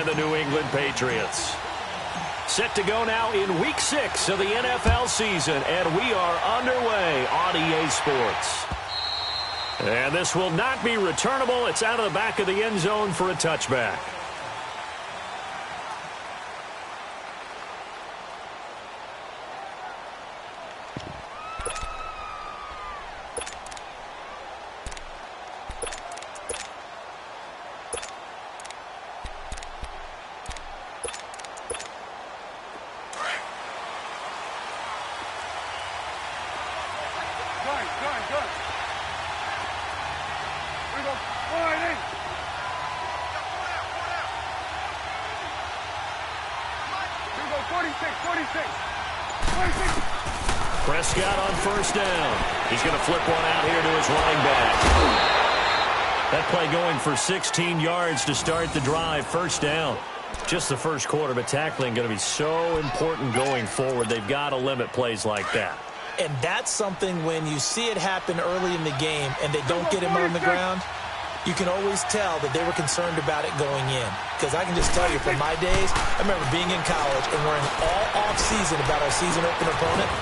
and the New England Patriots. Set to go now in Week 6 of the NFL season, and we are underway on EA Sports. And this will not be returnable. It's out of the back of the end zone for a touchback. Prescott on first down. He's going to flip one out here to his running back. That play going for 16 yards to start the drive. First down. Just the first quarter, but tackling going to be so important going forward. They've got to limit plays like that. And that's something when you see it happen early in the game and they don't get him on the ground, you can always tell that they were concerned about it going in. Because I can just tell you from my days, I remember being in college and worrying all off-season about our season opener opponent,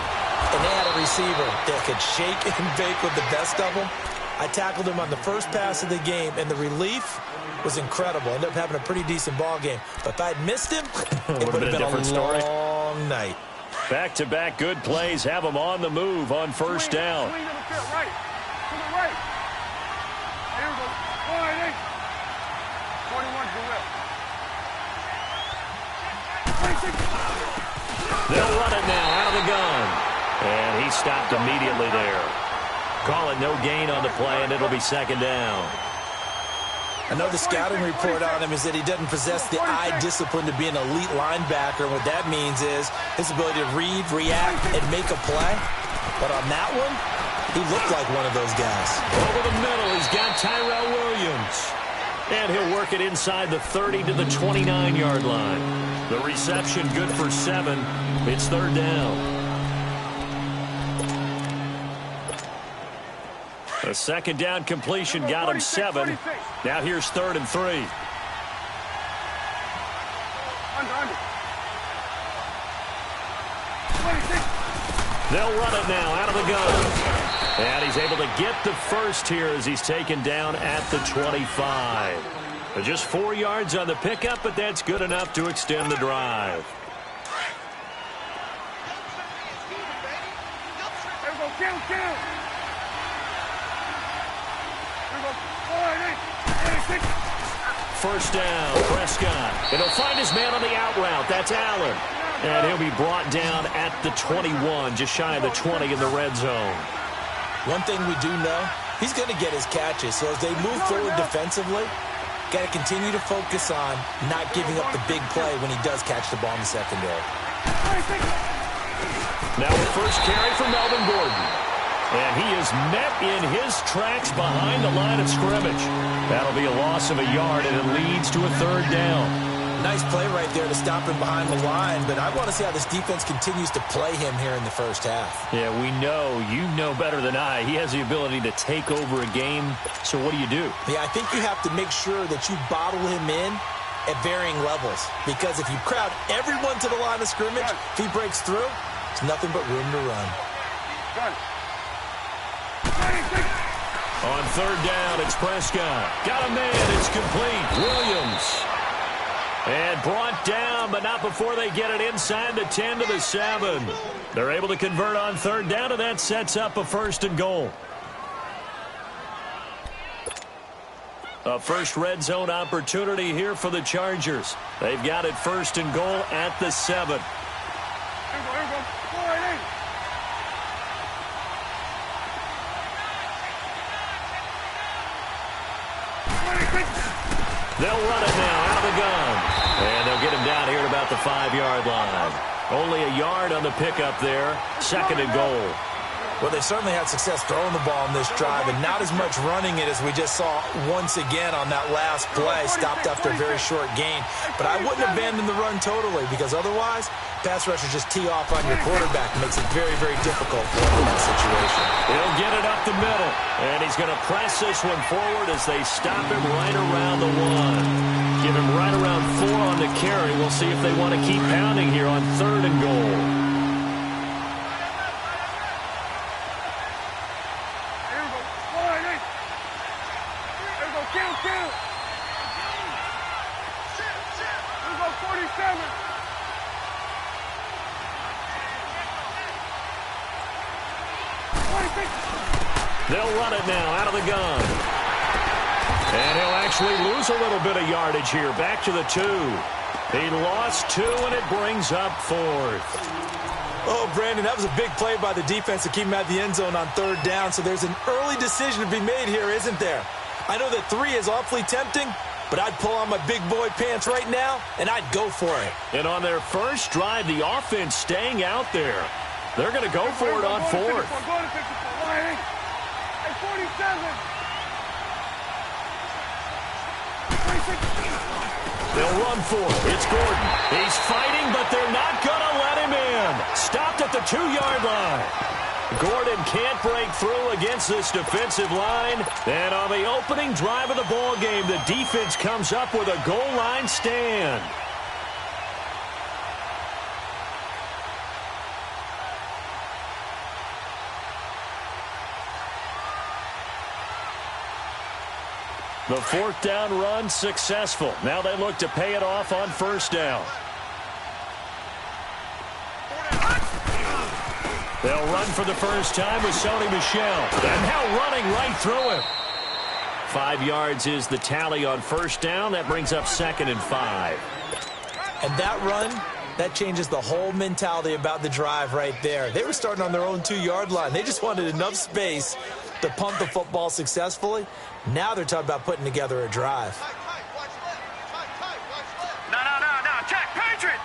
and they had a receiver that could shake and bake with the best of them. I tackled him on the first pass of the game, and the relief was incredible. Ended up having a pretty decent ball game. But if I'd missed him, it would have been a different story. Long night. Back-to-back good plays have them on the move on first down. They'll run it now out of the gun. And he stopped immediately there. Call it no gain on the play, and it'll be second down. I know the scouting report on him is that he doesn't possess the eye discipline to be an elite linebacker. What that means is his ability to read, react, and make a play. But on that one, he looked like one of those guys. Over the middle, he's got Tyrell Williams. And he'll work it inside the 30 to the 29-yard line. The reception good for 7. It's third down. A second down completion got him 7. Now here's 3rd and 3. They'll run it now out of the gun. And he's able to get the first here as he's taken down at the 25. But just 4 yards on the pickup, but that's good enough to extend the drive. First down, Prescott. And he'll find his man on the out route. That's Allen. And he'll be brought down at the 21, just shy of the 20 in the red zone. One thing we do know, he's going to get his catches. So as they move forward defensively, got to continue to focus on not giving up the big play when he does catch the ball in the secondary. Now the first carry for Melvin Gordon. And he is met in his tracks behind the line of scrimmage. That'll be a loss of a yard, and it leads to a third down. Nice play right there to stop him behind the line, but I want to see how this defense continues to play him here in the first half. Yeah, we know, you know better than I, he has the ability to take over a game. So what do? Yeah, I think you have to make sure that you bottle him in at varying levels, because if you crowd everyone to the line of scrimmage, if he breaks through, it's nothing but room to run. On third down, it's Prescott. Got a man. It's complete. Williams. And brought down, but not before they get it inside the 10 to the 7. They're able to convert on third down, and that sets up a 1st and goal. A first red zone opportunity here for the Chargers. They've got it 1st and goal at the 7. They'll run it now out of the gun. And they'll get him down here at about the 5-yard line. Only a yard on the pickup there. 2nd and goal. Well, they certainly had success throwing the ball in this drive, and not as much running it as we just saw once again on that last play. Stopped after a very short gain. But I wouldn't abandon the run totally, because otherwise, pass rushers just tee off on your quarterback. Makes it very, very difficult for him in that situation. He'll get it up the middle, and he's going to press this one forward as they stop him right around the 1. Give him right around 4 on the carry. We'll see if they want to keep pounding here on 3rd and goal. They'll run it now out of the gun. And he'll actually lose a little bit of yardage here. Back to the 2. He lost 2, and it brings up 4th. Oh, Brandon, that was a big play by the defense to keep him at the end zone on 3rd down. So there's an early decision to be made here, isn't there? I know that 3 is awfully tempting, but I'd pull on my big boy pants right now, and I'd go for it. And on their first drive, the offense staying out there. They're going to go for it on 4th. They'll run for it. It's Gordon. He's fighting, but they're not going to let him in. Stopped at the 2-yard line. Gordon can't break through against this defensive line. And on the opening drive of the ball game, the defense comes up with a goal line stand. The 4th down run successful. Now they look to pay it off on 1st down. They'll run for the first time with Sony Michel. And now running right through him. 5 yards is the tally on 1st down. That brings up 2nd and 5. And that run, that changes the whole mentality about the drive right there. They were starting on their own 2-yard line. They just wanted enough space to punt the football successfully. Now they're talking about putting together a drive. No. Check. Patriot.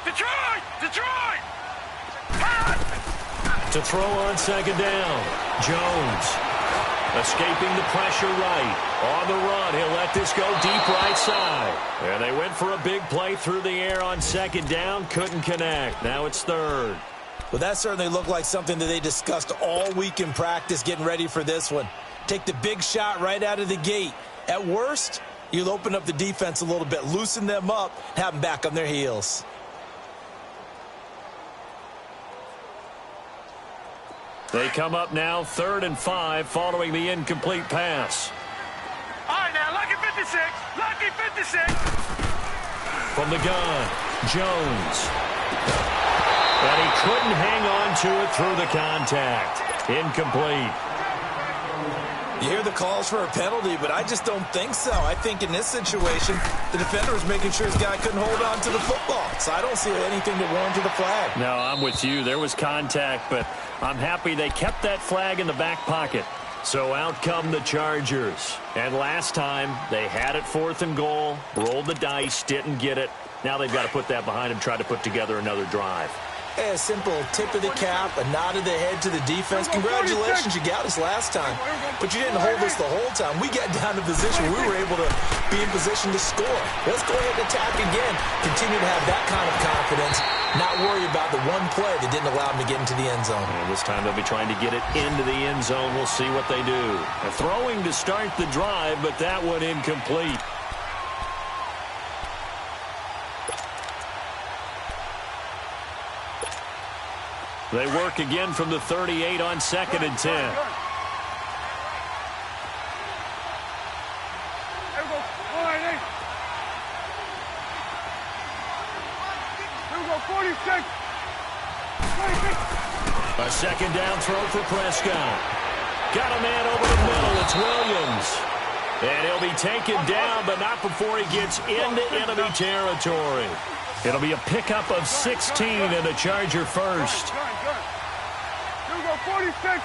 Detroit. To throw on 2nd down. Jones. Escaping the pressure right. On the run, he'll let this go deep right side. And they went for a big play through the air on 2nd down. Couldn't connect. Now it's 3rd. Well, that certainly looked like something that they discussed all week in practice getting ready for this one. Take the big shot right out of the gate. At worst, you'll open up the defense a little bit, loosen them up, have them back on their heels. They come up now 3rd and 5 following the incomplete pass. All right, now, lucky 56. From the gun, Jones. And he couldn't hang on to it through the contact. Incomplete. You hear the calls for a penalty, but I just don't think so. I think in this situation, the defender was making sure his guy couldn't hold on to the football. So I don't see anything that warranted a flag. No, I'm with you. There was contact, but I'm happy they kept that flag in the back pocket. So out come the Chargers. And last time, they had it 4th and goal, rolled the dice, didn't get it. Now they've got to put that behind them, try to put together another drive. A simple tip of the cap, a nod of the head to the defense. Congratulations, you got us last time. But you didn't hold us the whole time. We got down to position. We were able to be in position to score. Let's go ahead and attack again. Continue to have that kind of confidence. Not worry about the one play that didn't allow them to get into the end zone. And this time they'll be trying to get it into the end zone. We'll see what they do. A throwing to start the drive, but that one incomplete. They work again from the 38 on 2nd and 10. A 2nd down throw for Prescott. Got a man over the middle. It's Williams. And he'll be taken down, but not before he gets into enemy territory. It'll be a pickup of 16 and a Charger first. Here we go, 46. Done.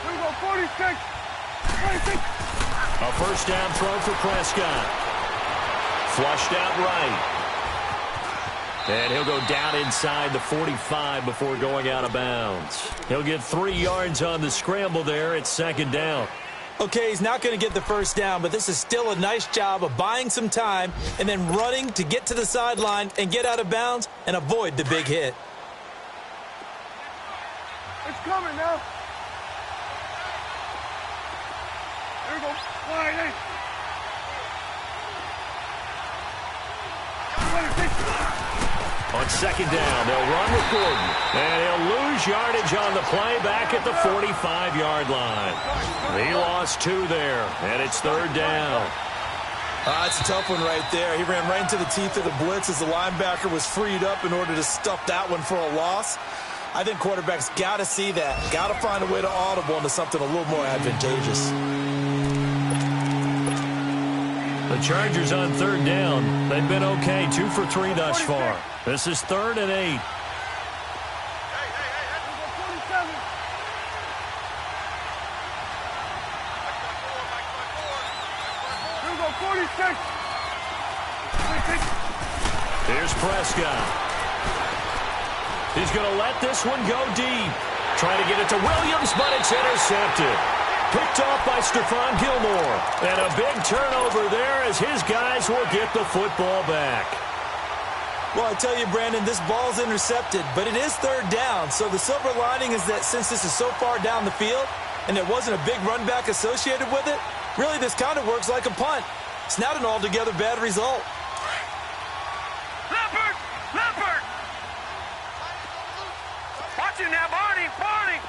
Here we go, 46. 26. A first down throw for Prescott. Flushed out right. And he'll go down inside the 45 before going out of bounds. He'll get 3 yards on the scramble there. It's 2nd down. Okay, he's not going to get the first down, but this is still a nice job of buying some time and then running to get to the sideline and get out of bounds and avoid the big hit. It's coming now. On second down, they'll run with Gordon. And he'll lose yardage on the play back at the 45-yard line. He lost 2 there, and it's third down. It's a tough one right there. He ran right into the teeth of the blitz as the linebacker was freed up in order to stuff that one for a loss. I think quarterbacks got to see that. Got to find a way to audible into something a little more advantageous. The Chargers on third down. They've been okay, 2 for 3 thus far. This is 3rd and 8. Here's Prescott. He's going to let this one go deep. Trying to get it to Williams, but it's intercepted. Picked off by Stephon Gilmore. And a big turnover there as his guys will get the football back. Well, I tell you, Brandon, this ball's intercepted, but it is third down. So the silver lining is that since this is so far down the field and there wasn't a big run back associated with it, really this kind of works like a punt. It's not an altogether bad result. Leopard! Leopard! Watch it now, Barney! Barney!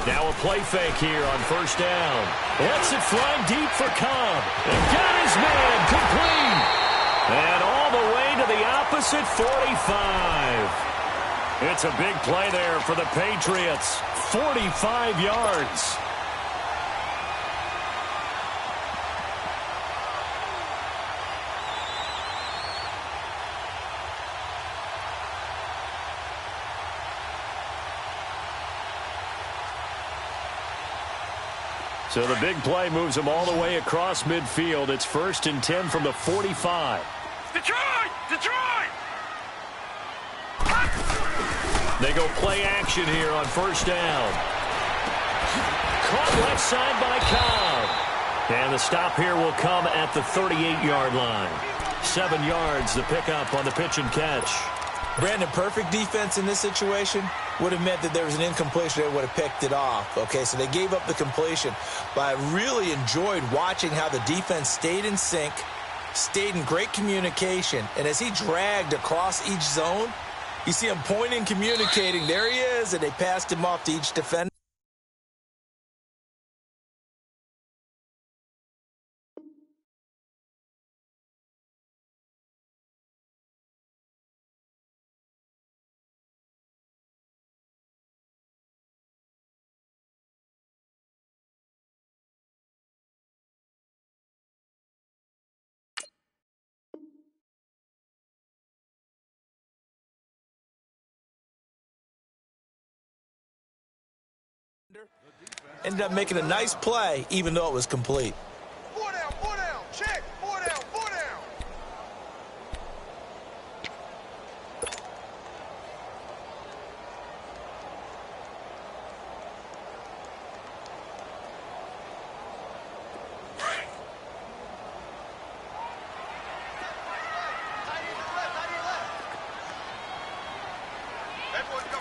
Now a play fake here on first down. Lets it fly deep for Cobb. And got his man complete. And all the way to the opposite 45. It's a big play there for the Patriots. 45 yards. So the big play moves them all the way across midfield. It's 1st and 10 from the 45. Detroit! Detroit! They go play action here on first down. Caught left side by Cobb. And the stop here will come at the 38-yard line. 7 yards the pickup on the pitch and catch. Brandon, perfect defense in this situation would have meant that there was an incompletion. They would have picked it off. Okay, so they gave up the completion. But I really enjoyed watching how the defense stayed in sync, stayed in great communication. And as he dragged across each zone, you see him pointing, communicating. There he is, and they passed him off to each defender. Ended up making a nice play, even though it was complete. 4 down, check, 4 down, 4 down.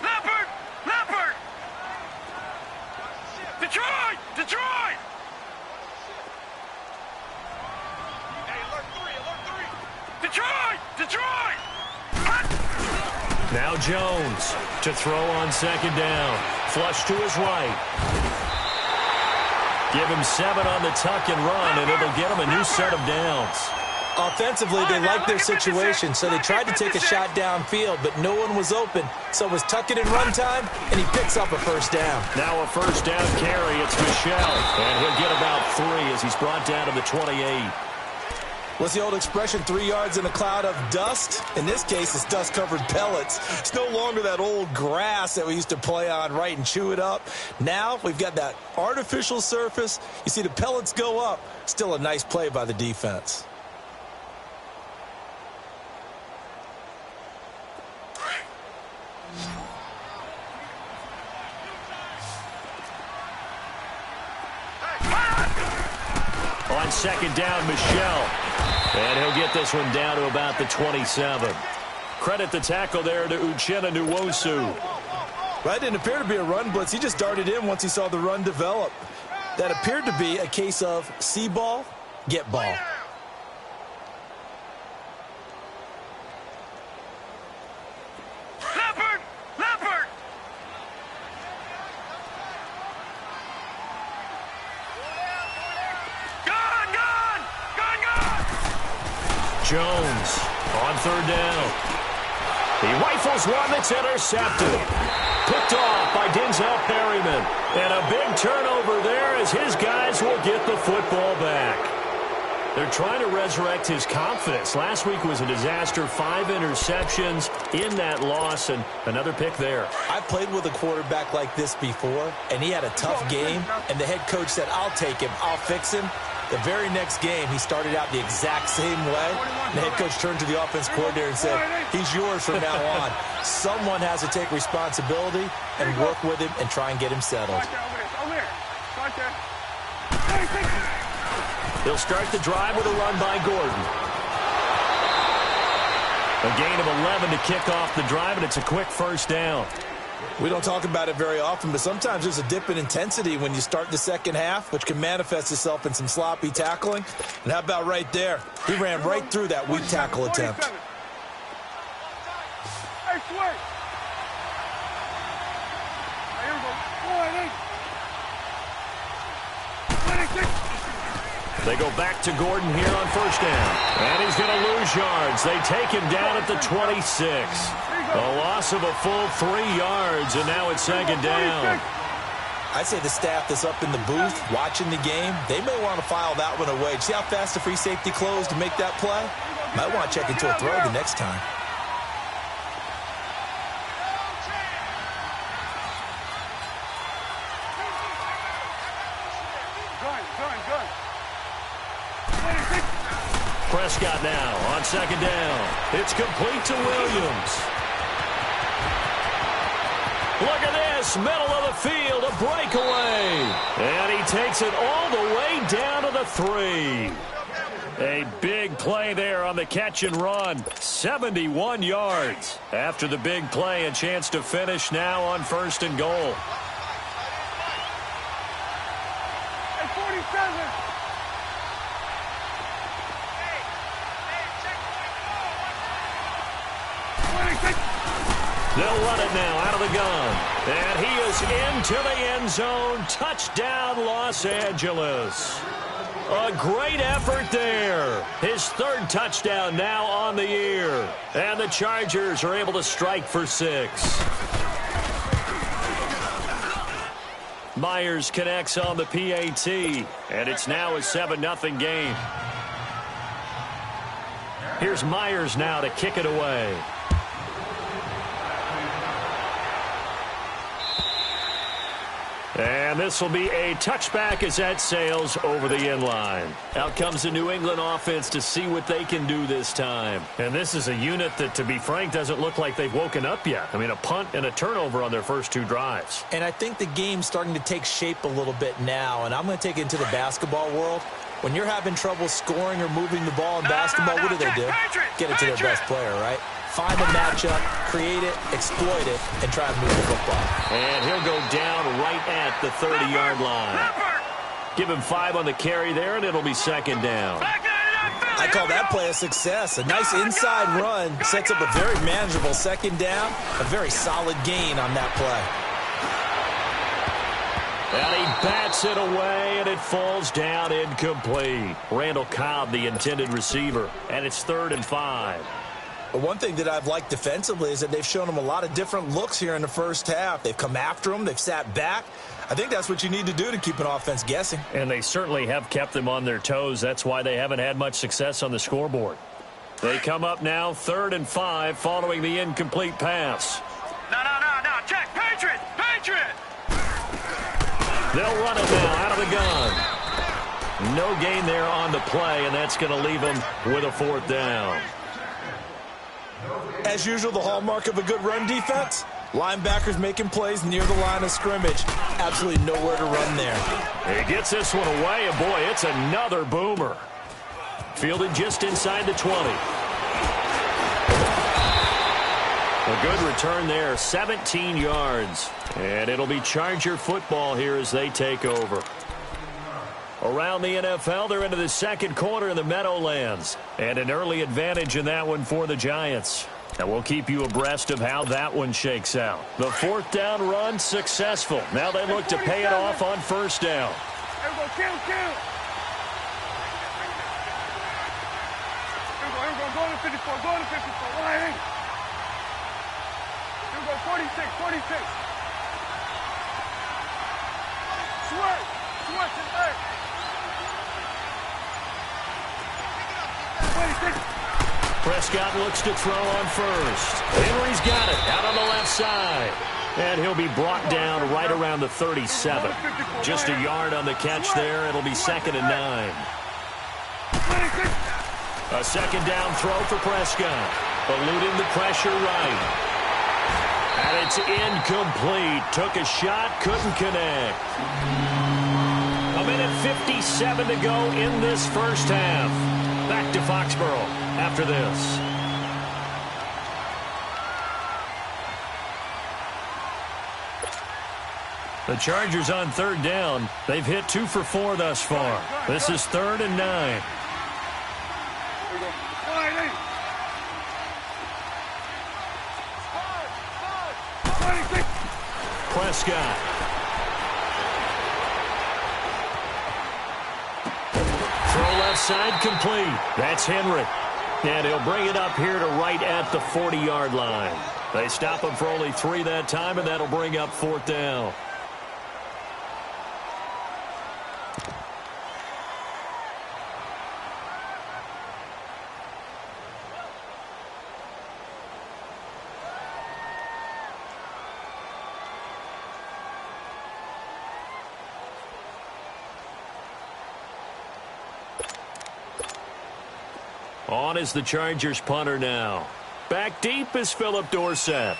Leopard! Leopard! Detroit! Detroit! Hey, alert 3! Detroit! Detroit! Now Jones to throw on second down. Flush to his right. Give him 7 on the tuck and run, and it'll get him a new set of downs. Offensively, they liked their situation, so they tried to take a shot downfield, but no one was open. So it was tuck it and run time, and he picks up a first down. Now a first down carry. It's Michel, and he'll get about 3 as he's brought down to the 28. What's the old expression, 3 yards in a cloud of dust? In this case, it's dust-covered pellets. It's no longer that old grass that we used to play on, right, and chew it up. Now we've got that artificial surface. You see the pellets go up. Still a nice play by the defense. On second down, Michel. And he'll get this one down to about the 27. Credit the tackle there to Uchenna Nwosu. Well, that didn't appear to be a run blitz. He just darted in once he saw the run develop. That appeared to be a case of see ball, get ball. Leopard! Gone! Jones on third down. He rifles one that's intercepted. Picked off by Denzel Perryman. And a big turnover there as his guys will get the football back. They're trying to resurrect his confidence. Last week was a disaster. 5 interceptions in that loss, and another pick there. I've played with a quarterback like this before, and he had a tough game, and the head coach said, I'll take him, I'll fix him. The very next game, he started out the exact same way. The head coach turned to the offense coordinator and said, he's yours from now on. Someone has to take responsibility and work with him and try and get him settled. They'll start the drive with a run by Gordon. A gain of 11 to kick off the drive, and it's a quick first down. We don't talk about it very often, but sometimes there's a dip in intensity when you start the second half, which can manifest itself in some sloppy tackling. And how about right there? He ran right through that weak tackle attempt. Hey, switch! Here we go. 26. They go back to Gordon here on first down. And he's going to lose yards. They take him down at the 26. A loss of a full 3 yards, and now it's second down. I'd say the staff that's up in the booth watching the game, they may want to file that one away. See how fast the free safety closed to make that play? Might want to check into a throw the next time. Prescott now on second down. It's complete to Williams. Look at this, middle of the field, a breakaway. And he takes it all the way down to the 3. A big play there on the catch and run. 71 yards. After the big play, a chance to finish now on first and goal. Hey, 47. They'll run it now out of the gun. And he is into the end zone. Touchdown, Los Angeles. A great effort there. His 3rd touchdown now on the year. And the Chargers are able to strike for 6. Myers connects on the PAT. And it's now a 7-0 game. Here's Myers now to kick it away. And this will be a touchback as that sails over the end line. Out comes the New England offense to see what they can do this time. And this is a unit that, to be frank, doesn't look like they've woken up yet. I mean, a punt and a turnover on their first 2 drives. And I think the game's starting to take shape a little bit now, and I'm going to take it into the basketball world. When you're having trouble scoring or moving the ball in basketball, what do? Get it to their best player, right? Find a matchup, create it, exploit it, and try to move the football. And he'll go down right at the 30-yard line. Give him 5 on the carry there, and it'll be second down. I call that play a success. A nice inside run sets up a very manageable second down, a very solid gain on that play. And he bats it away, and it falls down incomplete. Randall Cobb, the intended receiver, and it's 3rd and 5. But one thing that I've liked defensively is that they've shown them a lot of different looks here in the first half. They've come after them. They've sat back. I think that's what you need to do to keep an offense guessing. And they certainly have kept them on their toes. That's why they haven't had much success on the scoreboard. They come up now 3rd and 5 following the incomplete pass. No. Check. Patriot. They'll run it now out of the gun. No gain there on the play, and that's going to leave them with a 4th down. As usual, the hallmark of a good run defense, linebackers making plays near the line of scrimmage. Absolutely nowhere to run there. He gets this one away, and boy, it's another boomer. Fielded just inside the 20. A good return there, 17 yards. And it'll be Charger football here as they take over. Around the NFL, they're into the second quarter in the Meadowlands. And an early advantage in that one for the Giants. And we'll keep you abreast of how that one shakes out. The fourth down run successful. Now they look to pay it off on first down. Here we go, kill. Here we go, go to 54, go to 54. Line. Here we go, 46. Switch it back. 26. Prescott looks to throw on first. Henry's got it out on the left side. And he'll be brought down right around the 37. Just a yard on the catch there. It'll be 2nd and 9. A second down throw for Prescott. Eluding the pressure right. And it's incomplete. Took a shot, couldn't connect. A minute 57 to go in this first half. Back to Foxborough after this. The Chargers on third down. They've hit 2 for 4 thus far. This is 3rd and 9. Prescott. Throw left side complete. That's Henry. And he'll bring it up here to right at the 40-yard line. They stop him for only 3 that time, and that'll bring up 4th down. On is the Chargers punter now. Back deep is Philip Dorsett.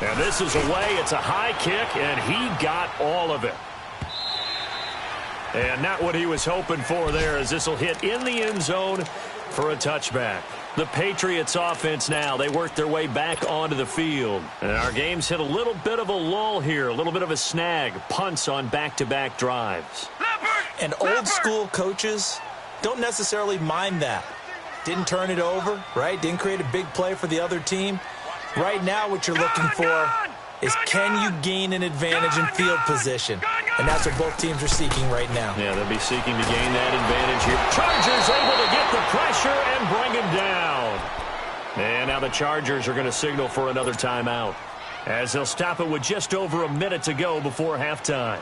And this is away. It's a high kick, and he got all of it. And not what he was hoping for there, as this will hit in the end zone for a touchback. The Patriots offense now, they work their way back onto the field. And our game's hit a little bit of a lull here, a little bit of a snag. Punts on back-to-back drives. And old-school coaches don't necessarily mind that. Didn't turn it over, right? Didn't create a big play for the other team. Right now what you're looking for is can you gain an advantage in field position? And that's what both teams are seeking right now. Yeah, they'll be seeking to gain that advantage here. Chargers able to get the pressure and bring him down. And now the Chargers are going to signal for another timeout, as they'll stop it with just over a minute to go before halftime.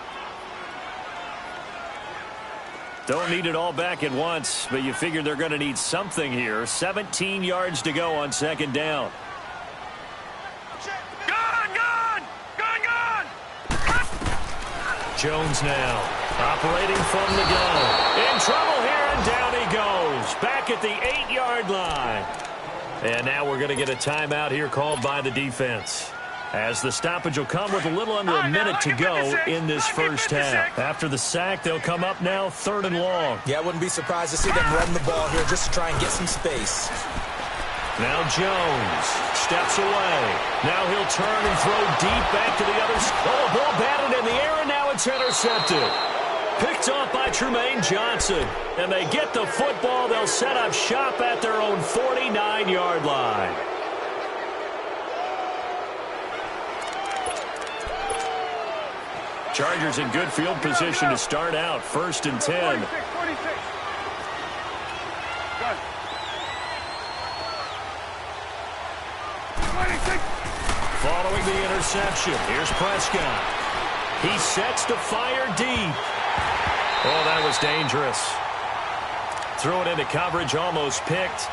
Don't need it all back at once, but you figure they're going to need something here. 17 yards to go on second down. Jones now operating from the gun. In trouble here, and down he goes. Back at the 8-yard line. And now we're going to get a timeout here called by the defense, as the stoppage will come with a little under a minute to go in this first half. After the sack, they'll come up now 3rd and long. Yeah, I wouldn't be surprised to see them run the ball here just to try and get some space. Now Jones steps away. Now he'll turn and throw deep back to the other side. Oh, ball batted in the air, and now it's intercepted. Picked off by Tremaine Johnson. And they get the football. They'll set up shop at their own 49-yard line. Chargers in good field position to start out. 1st and 10. 46. Following the interception, here's Prescott. He sets to fire deep. Oh, that was dangerous. Threw it into coverage, almost picked,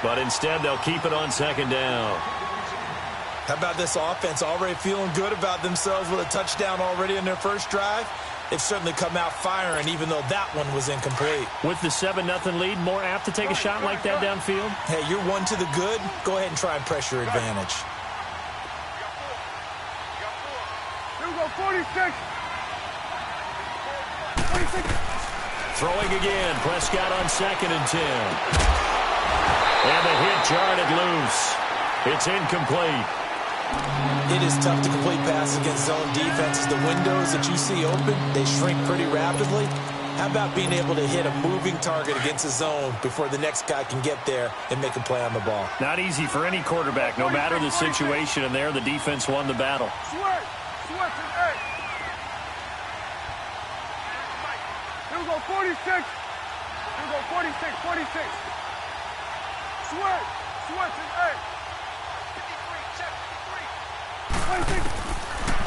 but instead they'll keep it on 2nd down. How about this offense already feeling good about themselves with a touchdown already in their first drive? They've certainly come out firing, even though that one was incomplete. With the 7-0 lead, more apt to take a shot like that downfield? Hey, you're one to the good. Go ahead and try and pressure advantage. Here we go, 46. Throwing again. Prescott on 2nd and 10. And the hit jarred it loose. It's incomplete. It is tough to complete passes against zone defenses. The windows that you see open, they shrink pretty rapidly. How about being able to hit a moving target against a zone before the next guy can get there and make a play on the ball? Not easy for any quarterback, no matter the situation, and there the defense won the battle. Switch. Hey. Here we go, 46. Here we go, 46. Switch. Hey. 53.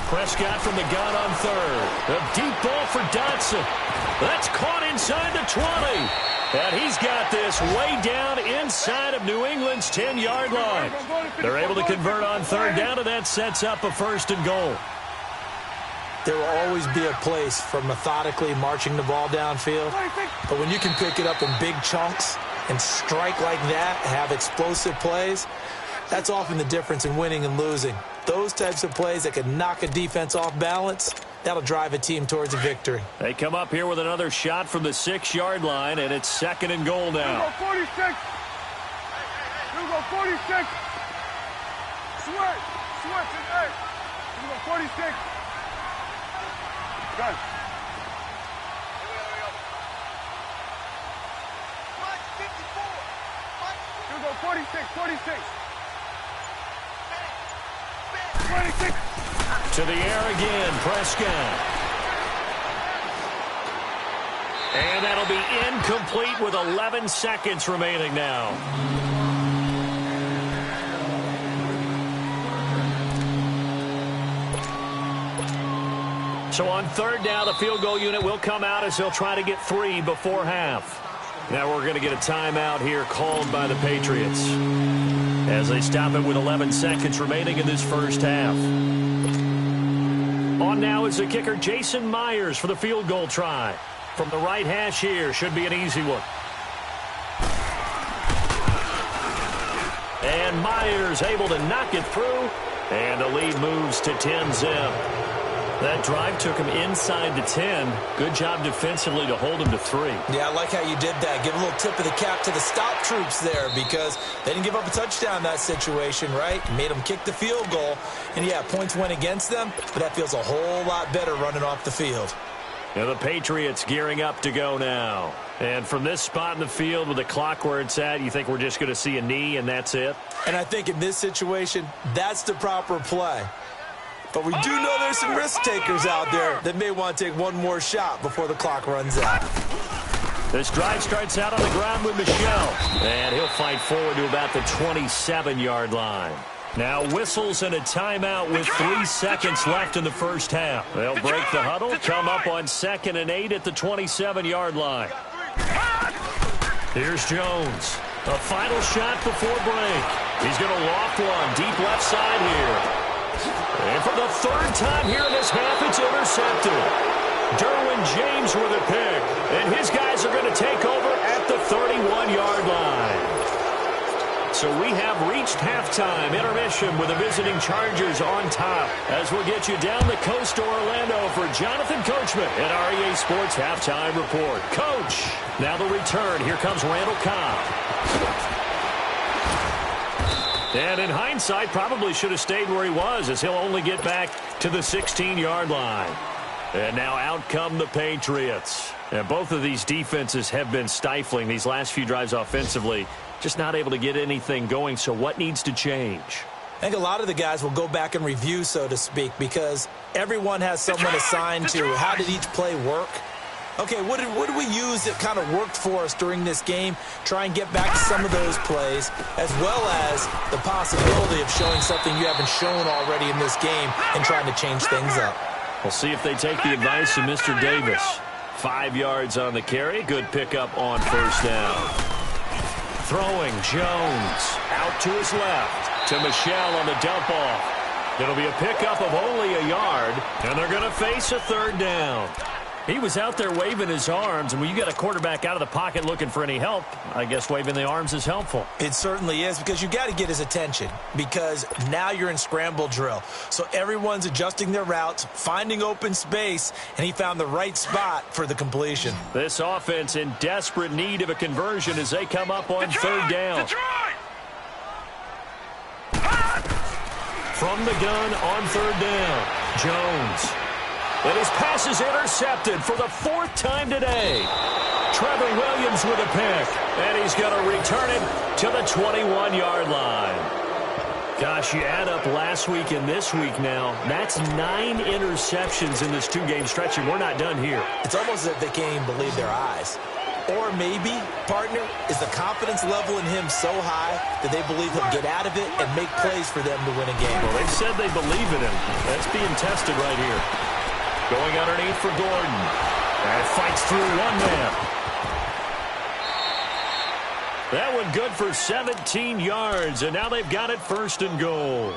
Prescott from the gun on 3rd. A deep ball for Dotson. That's caught inside the 20. And he's got this way down inside of New England's 10-yard line. They're able to convert on 3rd down, and that sets up a 1st and goal. There will always be a place for methodically marching the ball downfield. But when you can pick it up in big chunks and strike like that, have explosive plays, that's often the difference in winning and losing. Those types of plays that can knock a defense off balance, that'll drive a team towards a victory. They come up here with another shot from the 6-yard line, and it's 2nd and goal now. Here we go, 46. Here we go, 46. Switch. Hey. Here we go, 46. Done. Here we go, 46. 26. To the air again, Prescott. And that'll be incomplete with 11 seconds remaining now. So on 3rd down, the field goal unit will come out as he'll try to get 3 before half. Now we're going to get a timeout here called by the Patriots as they stop it with 11 seconds remaining in this first half. On now is the kicker, Jason Myers, for the field goal try. From the right hash here, should be an easy one. And Myers able to knock it through, and the lead moves to 10-zip. That drive took him inside the 10. Good job defensively to hold him to 3. Yeah, I like how you did that. Give a little tip of the cap to the stop troops there because they didn't give up a touchdown in that situation, right? Made them kick the field goal. And, yeah, points went against them, but that feels a whole lot better running off the field. Now the Patriots gearing up to go now. And from this spot in the field with the clock where it's at, you think we're just going to see a knee and that's it? And I think in this situation, that's the proper play. But we do know there's some risk takers out there that may want to take one more shot before the clock runs out. This drive starts out on the ground with Michel. And he'll fight forward to about the 27-yard line. Now whistles and a timeout with 3 seconds left in the first half. They'll break the huddle, come up on 2nd and 8 at the 27-yard line. Here's Jones. A final shot before break. He's going to loft one deep left side here. And for the 3rd time here in this half, it's intercepted. Derwin James with a pick. And his guys are going to take over at the 31-yard line. So we have reached halftime intermission with the visiting Chargers on top. As we'll get you down the coast to Orlando for Jonathan Coachman at REA Sports Halftime Report. Coach, now the return. Here comes Randall Cobb. And in hindsight, probably should have stayed where he was as he'll only get back to the 16-yard line. And now out come the Patriots. And both of these defenses have been stifling these last few drives offensively. Just not able to get anything going. So what needs to change? I think a lot of the guys will go back and review, so to speak, because everyone has someone assigned to how did each play work. Okay, what did we use that kind of worked for us during this game? Try and get back to some of those plays, as well as the possibility of showing something you haven't shown already in this game and trying to change things up. We'll see if they take the advice of Mr. Davis. 5 yards on the carry. Good pickup on 1st down. Throwing Jones out to his left to Michel on the dump off. It'll be a pickup of only a yard, and they're going to face a 3rd down. He was out there waving his arms, and when you get a quarterback out of the pocket looking for any help, I guess waving the arms is helpful. It certainly is, because you got to get his attention, because now you're in scramble drill. So everyone's adjusting their routes, finding open space, and he found the right spot for the completion. This offense in desperate need of a conversion as they come up on third down. From the gun on third down, Jones. And his pass is intercepted for the fourth time today. Trevor Williams with a pick. And he's going to return it to the 21-yard line. Gosh, you add up last week and this week now. That's 9 interceptions in this two-game stretch, and we're not done here. It's almost as if they can't even believe their eyes. Or maybe, partner, is the confidence level in him so high that they believe he'll get out of it and make plays for them to win a game. Well, they've said they believe in him. That's being tested right here. Going underneath for Gordon. And fights through one man. That one good for 17 yards, and now they've got it first and goal.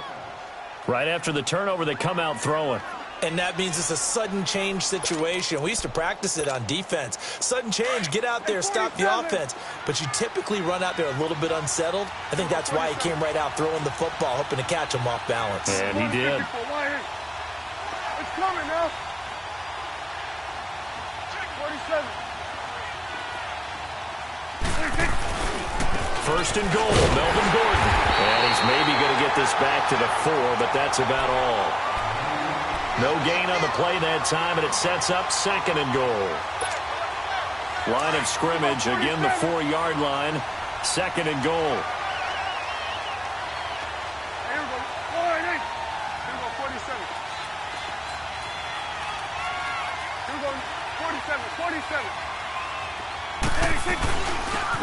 Right after the turnover, they come out throwing. And that means it's a sudden change situation. We used to practice it on defense. Sudden change, get out there, stop the offense. But you typically run out there a little bit unsettled. I think that's why he came right out throwing the football, hoping to catch him off balance. And he did. It's coming now. 47. First and goal, Melvin Gordon. And he's maybe going to get this back to the 4, but that's about all. No gain on the play that time, and it sets up second and goal. Line of scrimmage, again the 4-yard line. Second and goal. Here we go. All right, hey. Here we go, 47. Here we go, 47.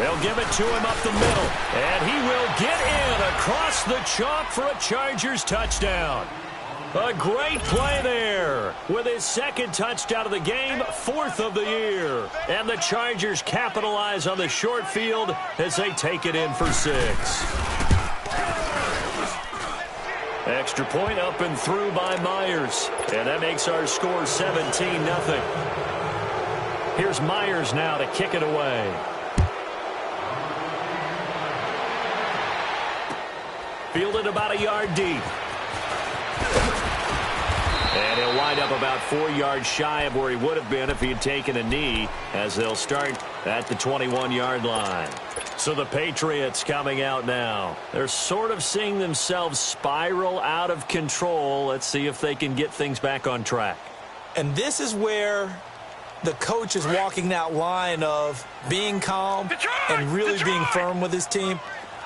They'll give it to him up the middle, and he will get in across the chalk for a Chargers touchdown. A great play there with his second touchdown of the game, 4th of the year. And the Chargers capitalize on the short field as they take it in for 6. Extra point up and through by Myers. And that makes our score 17-0. Here's Myers now to kick it away. Fielded about a yard deep. And he'll wind up about 4 yards shy of where he would have been if he had taken a knee, as they'll start at the 21-yard line. So the Patriots coming out now. They're sort of seeing themselves spiral out of control. Let's see if they can get things back on track. And this is where the coach is walking that line of being calm and really being firm with his team.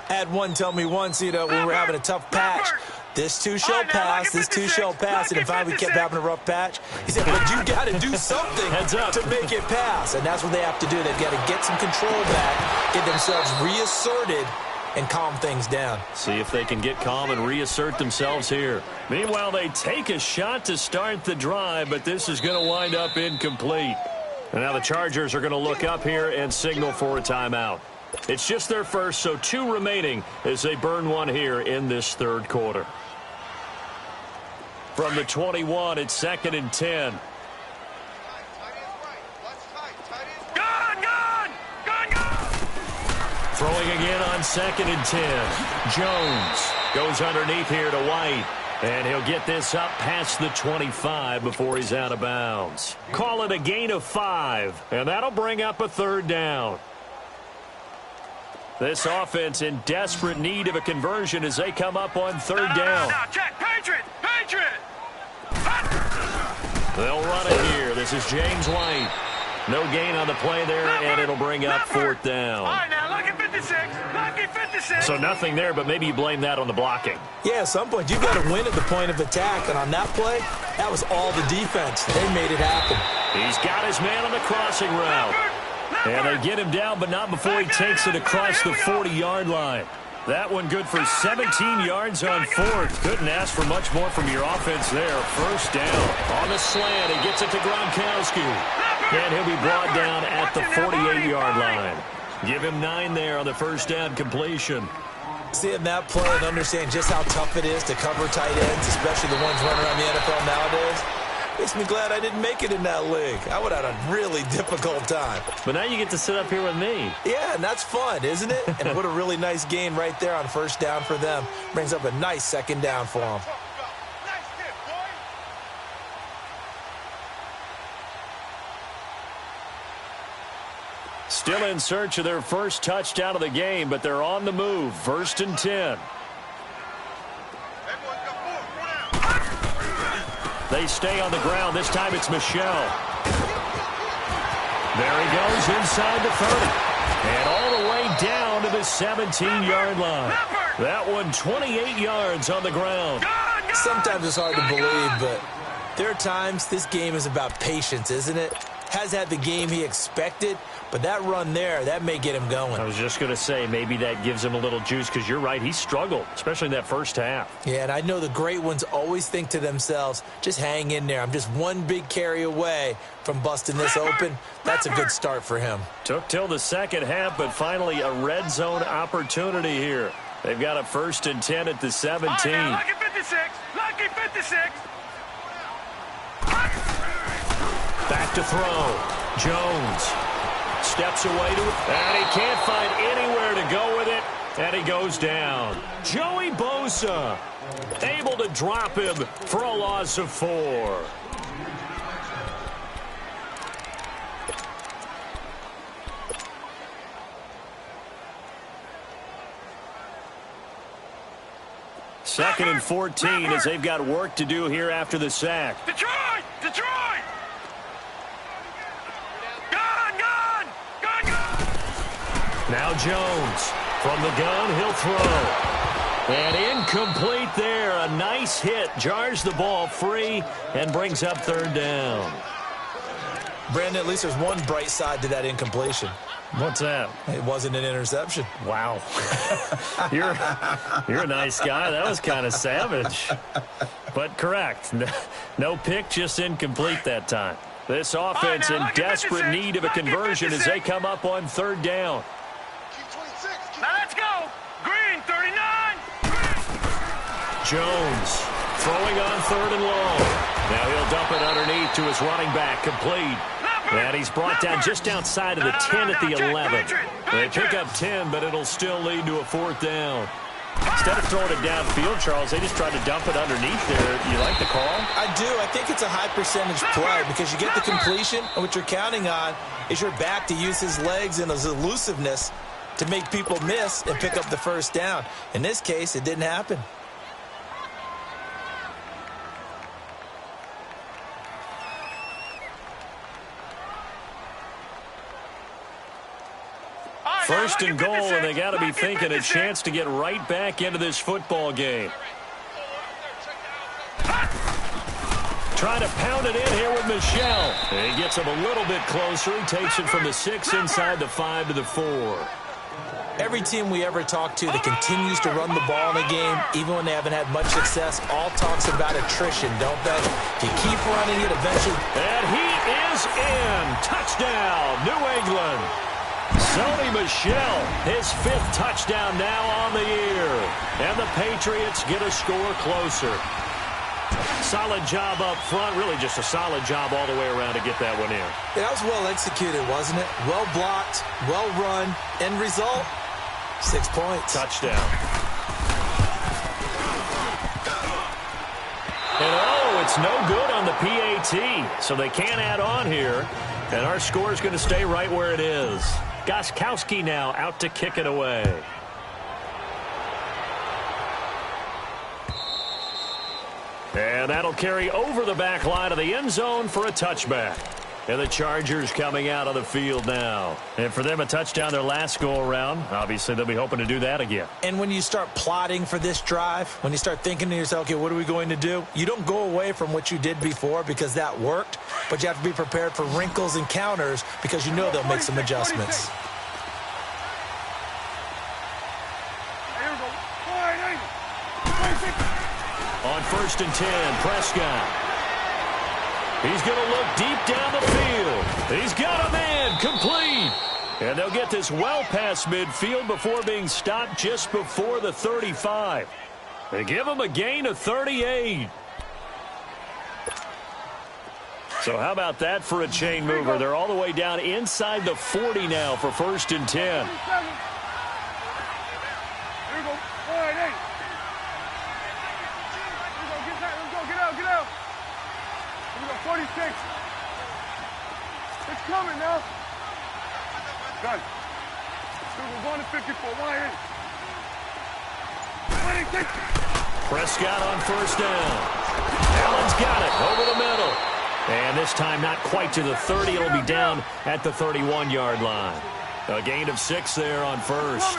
I had one tell me once, when we were having a tough patch, this too shall pass, this too shall pass, and finally we kept having a rough patch. He said, but you got to do something to make it pass, and that's what they have to do. They've got to get some control back, get themselves reasserted, and calm things down. See if they can get calm and reassert themselves here. Meanwhile, they take a shot to start the drive, but this is going to wind up incomplete. And now the Chargers are going to look up here and signal for a timeout. It's just their first, so 2 remaining as they burn one here in this third quarter. From the 21, it's 2nd and 10. Throwing again on 2nd and 10. Jones goes underneath here to White. And he'll get this up past the 25 before he's out of bounds. Call it a gain of 5, and that'll bring up a third down. This offense in desperate need of a conversion as they come up on third down. Now, check. Patriot! They'll run it here. This is James White. No gain on the play there, and it'll bring up 4th down. All right, now, lucky 56. Lucky 56. So nothing there, but maybe you blame that on the blocking. Yeah, at some point, you've got to win at the point of attack, and on that play, that was all the defense. They made it happen. He's got his man on the crossing route. And they get him down, but not before he takes it across the 40-yard line. That one good for 17 yards on 4th. Couldn't ask for much more from your offense there. First down. On the slant, he gets it to Gronkowski. And he'll be brought down at the 48-yard line. Give him 9 there on the first down completion. Seeing that play and understand just how tough it is to cover tight ends, especially the ones running around the NFL nowadays, Makes me glad I didn't make it in that league. I would have had a really difficult time. But now you get to sit up here with me. Yeah, and that's fun, isn't it? And what a really nice gain right there on first down for them. Brings up a nice second down for them. Still in search of their first touchdown of the game, but they're on the move. 1st and 10. They stay on the ground. This time it's Michelle. There he goes inside the 30. And all the way down to the 17-yard line. That one 28 yards on the ground. Sometimes it's hard to believe, but there are times this game is about patience, isn't it? Has had the game he expected, but that run there, that may get him going. I was just going to say, maybe that gives him a little juice, because you're right, he struggled, especially in that first half. Yeah, and I know the great ones always think to themselves, just hang in there. I'm just one big carry away from busting this open. That's a good start for him. Took till the second half, but finally a red zone opportunity here. They've got a 1st and 10 at the 17. Lucky 56. Lucky 56. Back to throw. Jones steps away to it, and he can't find anywhere to go with it, and he goes down. Joey Bosa able to drop him for a loss of 4. Second and 14 as they've got work to do here after the sack. Detroit! Detroit! Gun! Gun! Gun! Gun! Now Jones from the gun, he'll throw. And incomplete there. A nice hit. Jars the ball free and brings up 3rd down. Brandon, at least there's one bright side to that incompletion. What's that? It wasn't an interception. Wow. You're a nice guy. That was kind of savage. But correct. No pick, just incomplete that time. This offense in desperate need of a conversion as they come up on 3rd down. Now let's go. Green, 39. Jones throwing on 3rd and long. Now he'll dump it underneath to his running back, complete. And he's brought down just outside of the 10 at the 11. They pick up 10, but it'll still lead to a 4th down. Instead of throwing it downfield, Charles, they just tried to dump it underneath there. You like the call? I do. I think it's a high percentage play because you get the completion, and what you're counting on is your back to use his legs and his elusiveness to make people miss and pick up the 1st down. In this case, it didn't happen. First and goal, and they got to be thinking a chance to get right back into this football game. Trying to pound it in here with Michelle. And he gets him a little bit closer. He takes it from the 6 inside the 5 to the 4. Every team we ever talk to that continues to run the ball in a game, even when they haven't had much success, all talks about attrition, don't they? If you keep running it, eventually... And he is in. Touchdown, New England. Sony Michel, his 5th touchdown now on the year. And the Patriots get a score closer. Solid job up front. Really just a solid job all the way around to get that one in. Yeah, that was well executed, wasn't it? Well blocked, well run. End result, 6 points. Touchdown. And it's no good on the PAT. So they can't add on here. And our score is going to stay right where it is. Gostkowski now out to kick it away. And that'll carry over the back line of the end zone for a touchback. And the Chargers coming out on the field now. And for them, a touchdown their last go-around. Obviously, they'll be hoping to do that again. And when you start plotting for this drive, when you start thinking to yourself, okay, what are we going to do? You don't go away from what you did before because that worked, but you have to be prepared for wrinkles and counters because you know they'll make some adjustments. On 1st and 10, Prescott. He's going to look deep down the field. He's got a man, complete. And they'll get this well past midfield before being stopped just before the 35. They give him a gain of 38. So how about that for a chain mover? They're all the way down inside the 40 now for 1st and 10. Here we go. 1-8. Here we go. Get that. Let's go. Get out. Get out. Here we go. 46. It's coming now. Done. We're going to 54. 1-8. 26. Prescott on 1st down. Allen's got it over the middle. And this time not quite to the 30. It'll be down at the 31-yard line. A gain of 6 there on 1st.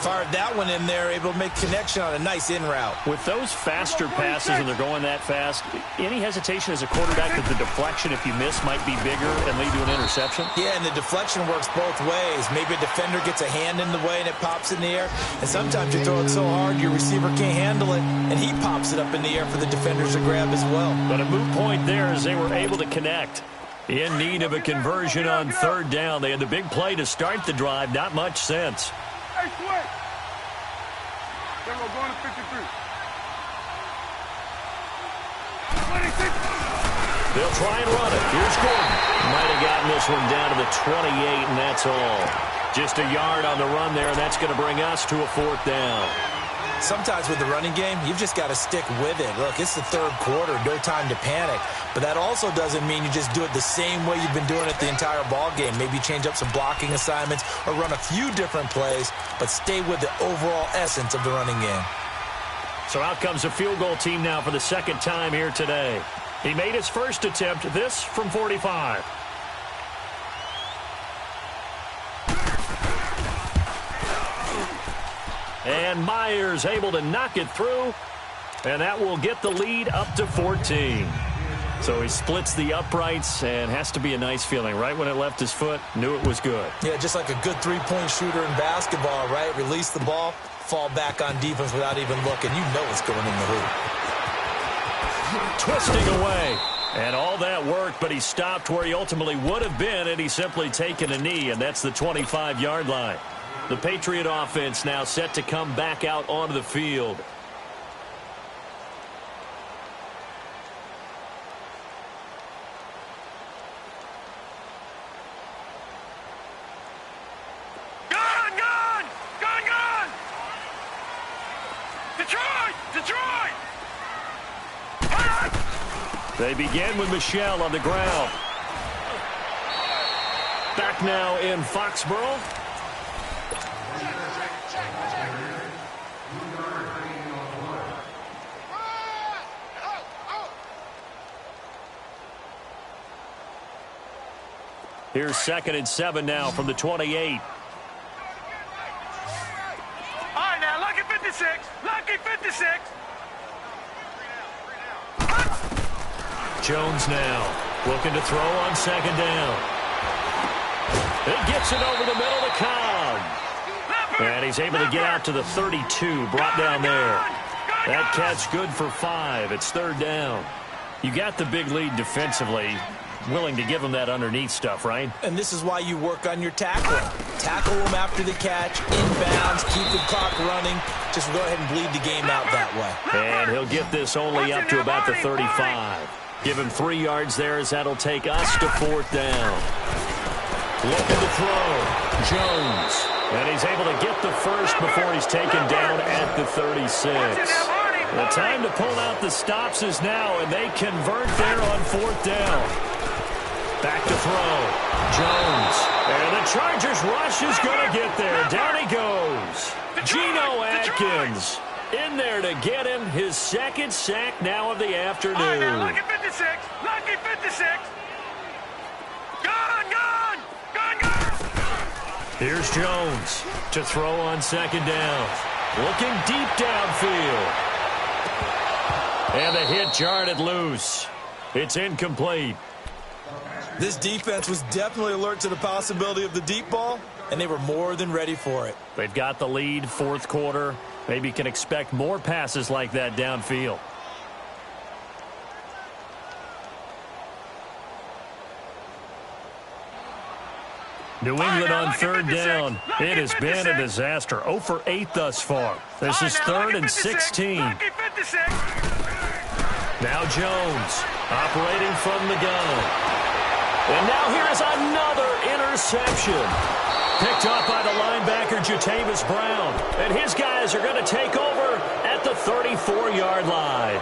Fired that one in there, able to make connection on a nice in route. With those faster passes and they're going that fast, any hesitation as a quarterback that the deflection, if you miss, might be bigger and lead to an interception? Yeah, and the deflection works both ways. Maybe a defender gets a hand in the way and it pops in the air. And sometimes you throw it so hard your receiver can't handle it, and he pops it up in the air for the defenders to grab as well. But a moot point there as they were able to connect. In need of a conversion on 3rd down. They had the big play to start the drive. Not much sense. Hey, Sweat. Then we're going to 53. 26. They'll try and run it. Here's Gordon. Might have gotten this one down to the 28, and that's all. Just a yard on the run there, and that's going to bring us to a 4th down. Sometimes with the running game, you've just got to stick with it. Look, it's the 3rd quarter, no time to panic. But that also doesn't mean you just do it the same way you've been doing it the entire ball game. Maybe change up some blocking assignments or run a few different plays, but stay with the overall essence of the running game. So out comes a field goal team now for the 2nd time here today. He made his first attempt, this from 45. And Myers able to knock it through, and that will get the lead up to 14. So he splits the uprights, and has to be a nice feeling. Right when it left his foot, knew it was good. Yeah, just like a good three-point shooter in basketball, right? Release the ball, fall back on defense without even looking. You know it's going in the hoop. Twisting away. And all that worked, but he stopped where he ultimately would have been, and he's simply taken a knee, and that's the 25-yard line. The Patriot offense now set to come back out onto the field. Gone! Gone! Gone! Gone! Detroit! Detroit! They begin with Michelle on the ground. Back now in Foxborough. Here's 2nd and 7 now from the 28. All right, now, lucky 56. Lucky 56. Jones now looking to throw on 2nd down. It gets it over the middle to Cobb. And he's able to get out to the 32, brought down there. That catch good for 5. It's 3rd down. You got the big lead defensively. Willing to give him that underneath stuff, right? And this is why you work on your tackling. Tackle him after the catch, inbounds, keep the clock running. Just go ahead and bleed the game out that way. And he'll get this only up to about the 35. Give him 3 yards there as that'll take us to 4th down. Looking to throw. Jones. And he's able to get the first before he's taken down at the 36. The time to pull out the stops is now, and they convert there on 4th down. Back to throw. Jones. And the Chargers rush is going to get there. Down he goes. Geno Atkins in there to get him his 2nd sack now of the afternoon. All right, now, lucky 56. Lucky 56. Gone, gone. Gone, gone. Here's Jones to throw on 2nd down. Looking deep downfield. And the hit jarred it loose. It's incomplete. This defense was definitely alert to the possibility of the deep ball, and they were more than ready for it. They've got the lead, 4th quarter. Maybe can expect more passes like that downfield. New England on 3rd down. It has been a disaster. 0 for 8 thus far. This is 3rd and 16. Now Jones operating from the gun. And now here's another interception. Picked up by the linebacker, Jatavis Brown. And his guys are going to take over at the 34-yard line.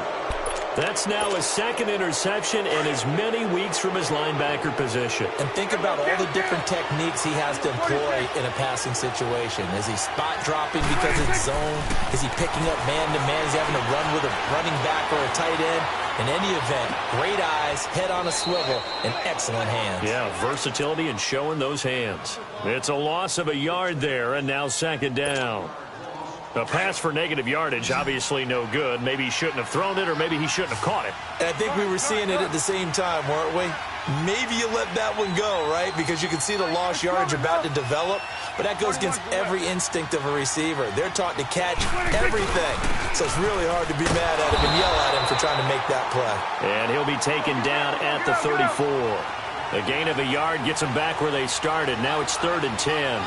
That's now his second interception in as many weeks from his linebacker position. And think about all the different techniques he has to employ in a passing situation. Is he spot dropping because it's zone? Is he picking up man-to-man? Is he having to run with a running back or a tight end? In any event, great eyes, head on a swivel, and excellent hands. Yeah, versatility and showing those hands. It's a loss of a yard there, and now second down. A pass for negative yardage, obviously no good. Maybe he shouldn't have thrown it, or maybe he shouldn't have caught it. And I think we were seeing it at the same time, weren't we? Maybe you let that one go, right? Because you can see the lost yardage about to develop. But that goes against every instinct of a receiver. They're taught to catch everything. So it's really hard to be mad at him and yell at him for trying to make that play. And he'll be taken down at the 34. A gain of a yard gets them back where they started. Now it's 3rd and 10.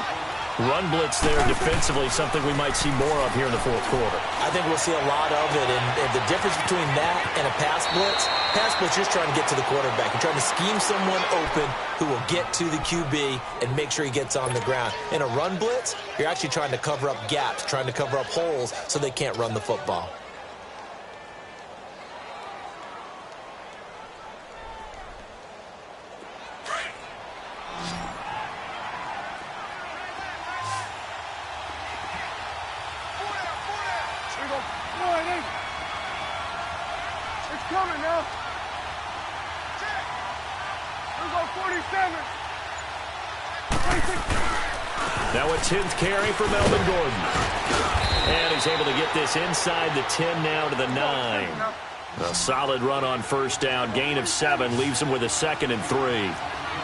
Run blitz there defensively, something we might see more of here in the fourth quarter. I think we'll see a lot of it, and the difference between that and a pass blitz just trying to get to the quarterback. You're trying to scheme someone open who will get to the QB and make sure he gets on the ground. In a run blitz, you're actually trying to cover up gaps, trying to cover up holes so they can't run the football. It's coming now. We're going 47. 26. Now a 10th carry for Melvin Gordon. And he's able to get this inside the 10 now to the 9. A solid run on first down. Gain of 7 leaves him with a 2nd and 3.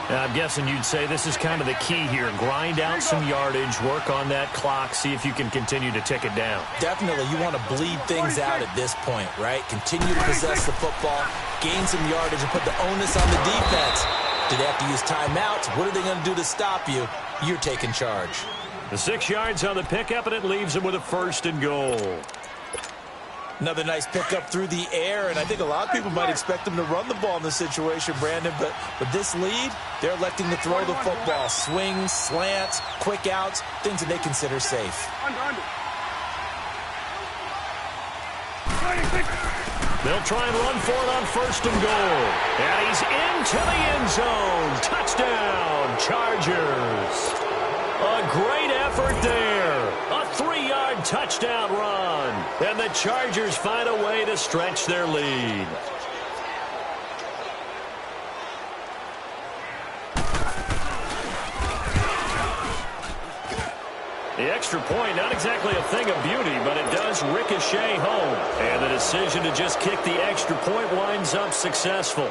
I'm guessing you'd say this is kind of the key here. Grind out some yardage, work on that clock, see if you can continue to tick it down. Definitely, you want to bleed things out at this point, right? Continue to possess the football, gain some yardage, and put the onus on the defense. Do they have to use timeouts? What are they going to do to stop you? You're taking charge. The 6 yards on the pickup, and it leaves him with a 1st and goal. Another nice pickup through the air, and I think a lot of people might expect them to run the ball in this situation, Brandon, but with this lead, they're electing to throw the football. Swings, slants, quick outs, things that they consider safe. Under. They'll try and run for it on 1st and goal. And he's into the end zone. Touchdown, Chargers. A great effort there. A 3-yard touchdown run. And the Chargers find a way to stretch their lead. The extra point, not exactly a thing of beauty, but it does ricochet home. And the decision to just kick the extra point winds up successful.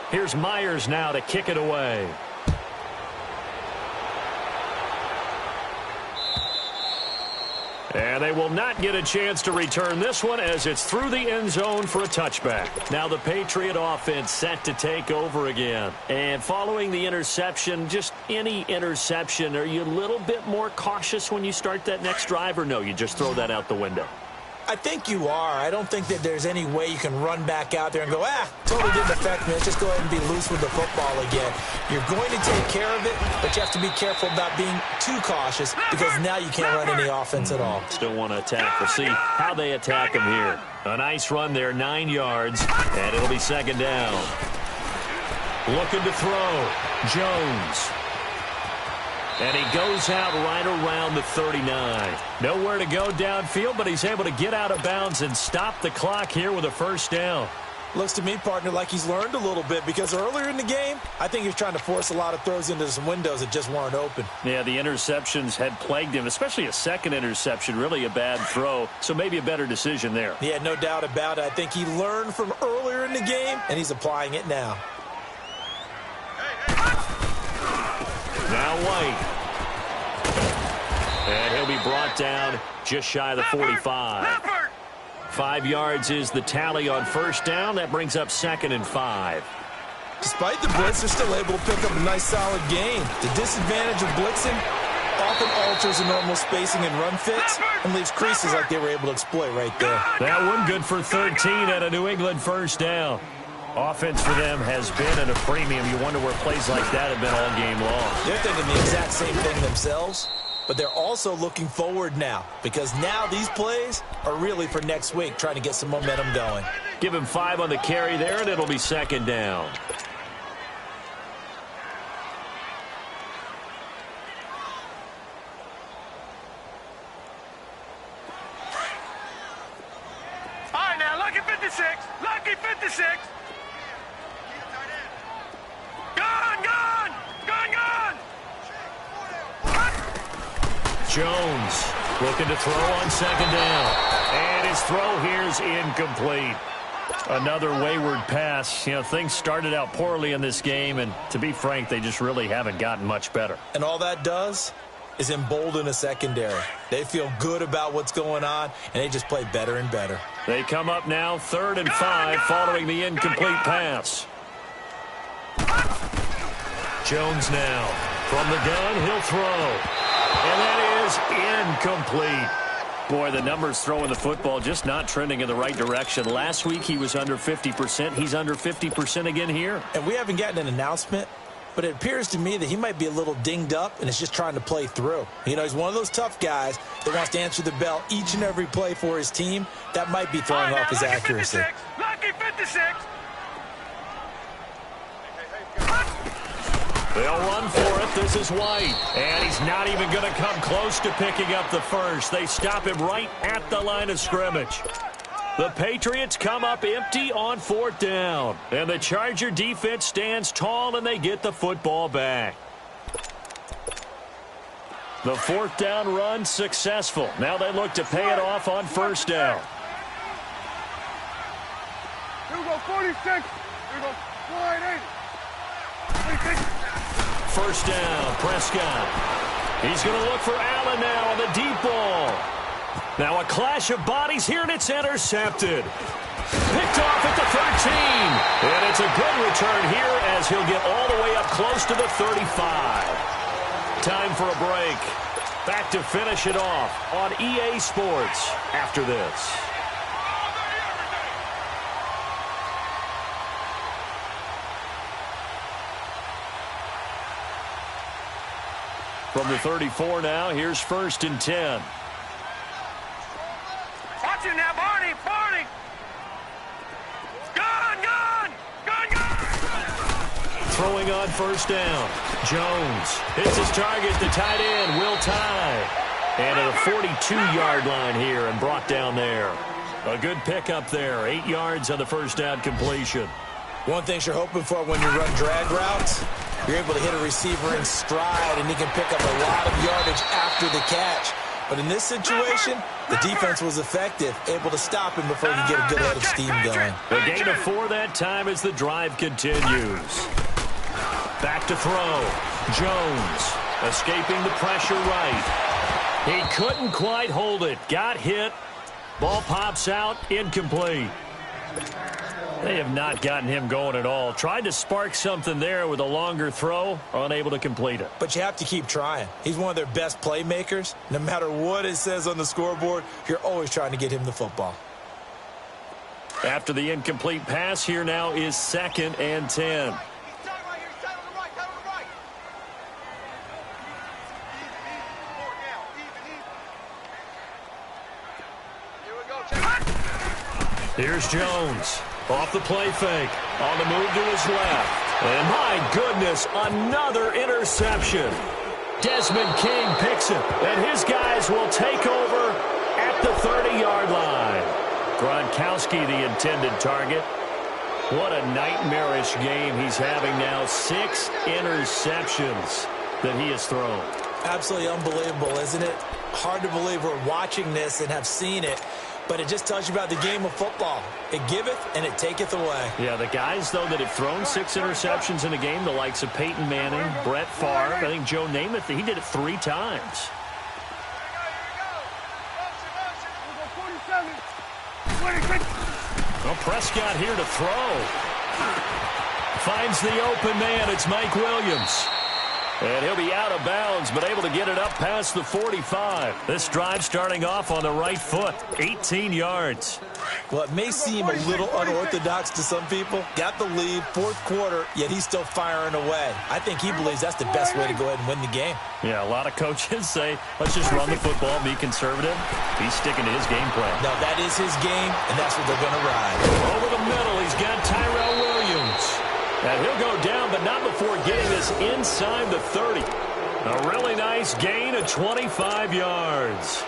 Here's Myers now to kick it away. And they will not get a chance to return this one as it's through the end zone for a touchback. Now the Patriot offense set to take over again. And following the interception, just any interception, are you a little bit more cautious when you start that next drive, or no, you just throw that out the window? I think you are. I don't think that there's any way you can run back out there and go, totally didn't affect me. Let's just go ahead and be loose with the football again. You're going to take care of it, but you have to be careful about being too cautious because now you can't run any offense at all. Still want to attack. We'll see how they attack him here. A nice run there, 9 yards, and it'll be 2nd down. Looking to throw. Jones. And he goes out right around the 39. Nowhere to go downfield, but he's able to get out of bounds and stop the clock here with a 1st down. Looks to me, partner, like he's learned a little bit because earlier in the game, I think he was trying to force a lot of throws into some windows that just weren't open. Yeah, the interceptions had plagued him, especially a second interception, really a bad throw. So maybe a better decision there. Yeah, no doubt about it. I think he learned from earlier in the game, and he's applying it now. Now White. And he'll be brought down just shy of the 45. 5 yards is the tally on 1st down. That brings up 2nd and 5. Despite the blitz, they're still able to pick up a nice, solid gain. The disadvantage of blitzing often alters the normal spacing and run fits and leaves creases like they were able to exploit right there. That one good for 13 at a New England first down. Offense for them has been at a premium. You wonder where plays like that have been all game long. They're thinking the exact same thing themselves, but they're also looking forward now because now these plays are really for next week, trying to get some momentum going. Give him 5 on the carry there, and it'll be second down. All right, now, lucky 56. Lucky 56. Gone. Jones looking to throw on second down. And his throw here is incomplete. Another wayward pass. You know, things started out poorly in this game, and to be frank, they just really haven't gotten much better. And all that does is embolden a secondary. They feel good about what's going on, and they just play better and better. They come up now 3rd and 5 following the incomplete pass. Jones now from the gun, he'll throw. And that is incomplete. Boy, the numbers throwing the football just not trending in the right direction. Last week he was under 50%. He's under 50% again here. And we haven't gotten an announcement, but it appears to me that he might be a little dinged up and is just trying to play through. You know, he's one of those tough guys that wants to answer the bell each and every play for his team. That might be throwing off his accuracy. Lucky 56. They'll run for it. This is White. And he's not even going to come close to picking up the first. They stop him right at the line of scrimmage. The Patriots come up empty on 4th down. And the Charger defense stands tall, and they get the football back. The 4th down run successful. Now they look to pay it off on 1st down. Here we go, 46. Here we go, 480. 46. 1st down, Prescott. He's going to look for Allen now on the deep ball. Now a clash of bodies here, and it's intercepted. Picked off at the 13. And it's a good return here as he'll get all the way up close to the 35. Time for a break. Back to finish it off on EA Sports after this. From the 34 now, here's 1st and 10. Watch it now, Barney. Gone. Throwing on 1st down. Jones hits his target, the tight end, Will Tye. And at the 42-yard line here and brought down there. A good pickup there, 8 yards on the 1st down completion. One thing you're hoping for when you run drag routes, you're able to hit a receiver in stride, and he can pick up a lot of yardage after the catch. But in this situation, the defense was effective, able to stop him before he could get a good head of steam going. A gain of 4 that time as the drive continues. Back to throw. Jones escaping the pressure right. He couldn't quite hold it. Got hit. Ball pops out. Incomplete. They have not gotten him going at all. Tried to spark something there with a longer throw, unable to complete it. But you have to keep trying. He's one of their best playmakers. No matter what it says on the scoreboard, you're always trying to get him the football. After the incomplete pass, here now is 2nd and 10. Here's Jones. Off the play fake. On the move to his left. And my goodness, another interception. Desmond King picks it. And his guys will take over at the 30-yard line. Gronkowski the intended target. What a nightmarish game he's having now. 6 interceptions that he has thrown. Absolutely unbelievable, isn't it? Hard to believe we're watching this and have seen it. But it just tells you about the game of football. It giveth and it taketh away. Yeah, the guys, though, that have thrown 6 interceptions in a game, the likes of Peyton Manning, Brett Favre, I think Joe Namath, he did it 3 times. Well, Prescott here to throw. finds the open man. It's Mike Williams. And he'll be out of bounds, but able to get it up past the 45. This drive starting off on the right foot, 18 yards. Well, it may seem a little unorthodox to some people. Got the lead, fourth quarter, yet he's still firing away. I think he believes that's the best way to go ahead and win the game. Yeah, a lot of coaches say, let's just run the football, be conservative. He's sticking to his game plan. No, that is his game, and that's what they're going to ride. Over the middle, he's got Tyrell Williams. And he'll go down, but not before getting this inside the 30. A really nice gain of 25 yards.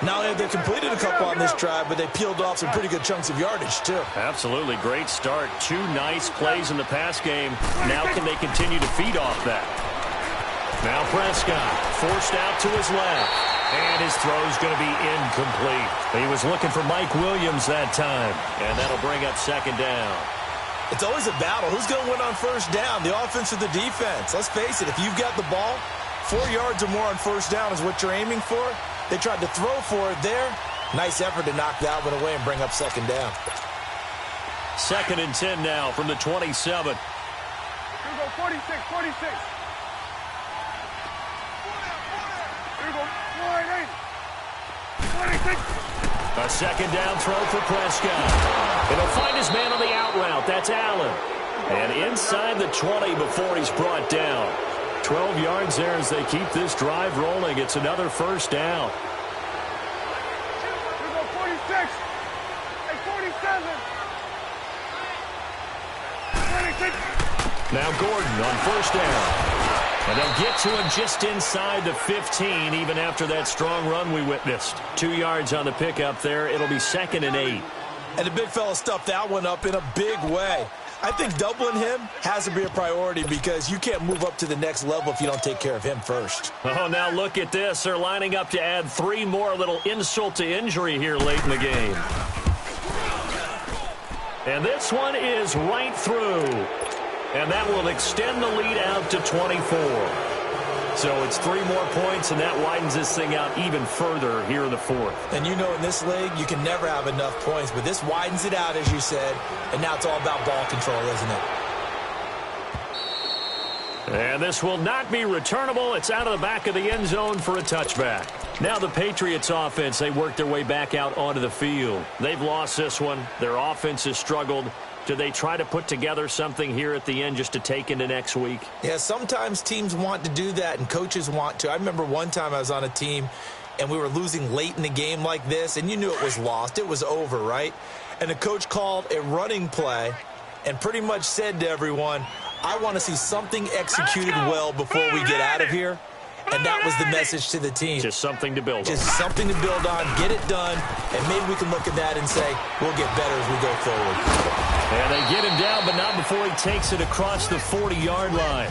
Now they completed a couple on this drive, but they peeled off some pretty good chunks of yardage, too. Absolutely. Great start. 2 nice plays in the pass game. Now can they continue to feed off that? Now Prescott forced out to his left. And his throw's going to be incomplete. He was looking for Mike Williams that time. And that'll bring up second down. It's always a battle. Who's going to win on first down, the offense or the defense? Let's face it, if you've got the ball, 4 yards or more on first down is what you're aiming for. They tried to throw for it there. Nice effort to knock that one away and bring up second down. 2nd and 10 now from the 27. Here we go, 46, 46. Here we go, 180. 26. A second down throw for Prescott. It'll find his man on the out route. That's Allen. And inside the 20 before he's brought down. 12 yards there as they keep this drive rolling. It's another first down. Here we go, 46. Hey, 47. 26. Now Gordon on first down. And they'll get to him just inside the 15, even after that strong run we witnessed. 2 yards on the pickup there. It'll be 2nd and 8. And the big fella stuffed that one up in a big way. I think doubling him has to be a priority because you can't move up to the next level if you don't take care of him first. Oh, now look at this. They're lining up to add 3 more, little insult to injury here late in the game. And this one is right through. And that will extend the lead out to 24. So it's 3 more points, and that widens this thing out even further here in the 4th. And you know in this league, you can never have enough points, but this widens it out, as you said, and now it's all about ball control, isn't it? And this will not be returnable. It's out of the back of the end zone for a touchback. Now the Patriots offense, they work their way back out onto the field. They've lost this one. Their offense has struggled. Do they try to put together something here at the end just to take into next week? Yeah, sometimes teams want to do that and coaches want to. I remember one time I was on a team and we were losing late in the game like this, and you knew it was lost. It was over, right? And the coach called a running play and pretty much said to everyone, I want to see something executed well before we get out of here. And that was the message to the team. Just something to build on. Just something to build on, get it done, and maybe we can look at that and say, we'll get better as we go forward. And they get him down, but not before he takes it across the 40-yard line.